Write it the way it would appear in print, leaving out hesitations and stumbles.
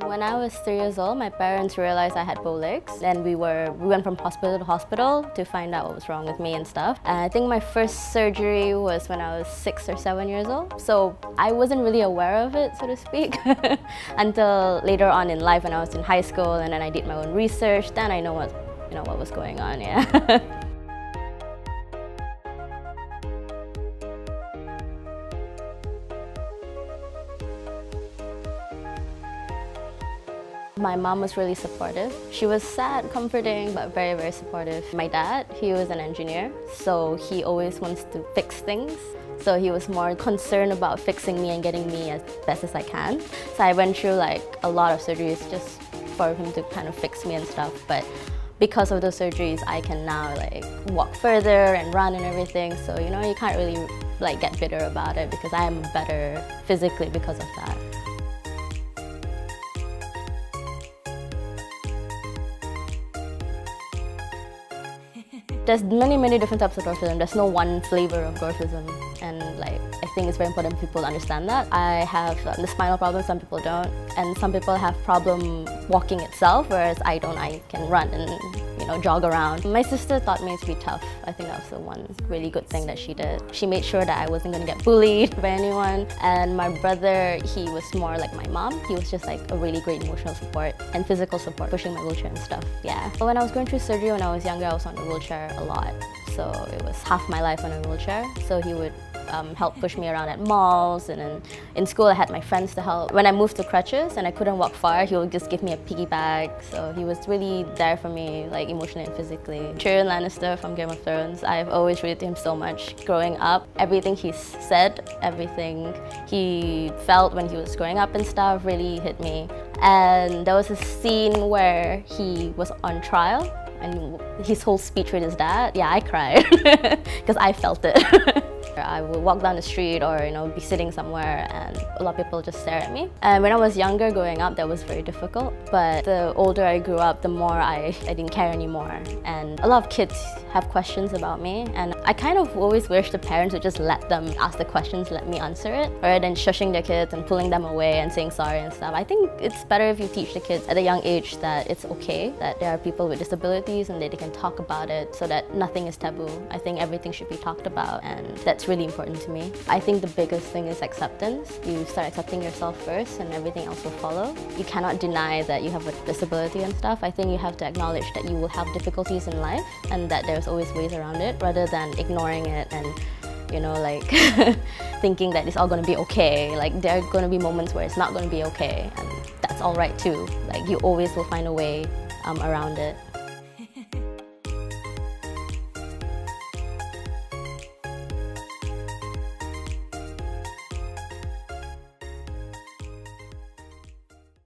When I was 3 years old, my parents realized I had bow legs, and we went from hospital to hospital to find out what was wrong with me and stuff. And I think my first surgery was when I was 6 or 7 years old. So I wasn't really aware of it, so to speak, until later on in life when I was in high school, and then I did my own research. Then I know what was going on. Yeah. My mom was really supportive. She was sad, comforting, but very, very supportive. My dad, he was an engineer, so he always wants to fix things. So he was more concerned about fixing me and getting me as best as I can. So I went through like a lot of surgeries just for him to kind of fix me and stuff. But because of those surgeries, I can now like walk further and run and everything. So you can't really like get bitter about it because I am better physically because of that. There's many different types of dwarfism. There's no one flavor of dwarfism, and like I think it's very important for people to understand that. I have the spinal problem, some people don't, and some people have problem walking itself, whereas I don't. I can run and jog around. My sister taught me to be tough. I think that was the one really good thing that she did. She made sure that I wasn't going to get bullied by anyone. And my brother, he was more like my mom. He was just like a really great emotional support and physical support, pushing my wheelchair and stuff. Yeah. But when I was going through surgery when I was younger, I was on the wheelchair a lot. So it was half my life on a wheelchair. So he would help push me around at malls, and then in school I had my friends to help. When I moved to crutches and I couldn't walk far, he would just give me a piggy bag. So he was really there for me, like emotionally and physically. Tyrion Lannister from Game of Thrones, I've always related to him so much growing up. Everything he said, everything he felt when he was growing up and stuff really hit me. And there was a scene where he was on trial and his whole speech with his dad, yeah, I cried because I felt it. I would walk down the street or be sitting somewhere and a lot of people just stare at me. And when I was younger growing up, that was very difficult. But the older I grew up, the more I didn't care anymore. And a lot of kids have questions about me, and I kind of always wish the parents would just let them ask the questions, let me answer it, rather than shushing their kids and pulling them away and saying sorry and stuff. I think it's better if you teach the kids at a young age that it's okay, that there are people with disabilities and that they can talk about it so that nothing is taboo. I think everything should be talked about, and that's really important to me. I think the biggest thing is acceptance. You start accepting yourself first and everything else will follow. You cannot deny that you have a disability and stuff. I think you have to acknowledge that you will have difficulties in life and that there's always ways around it, rather than ignoring it and thinking that it's all going to be okay. Like there are going to be moments where it's not going to be okay, and that's all right too. Like you always will find a way around it.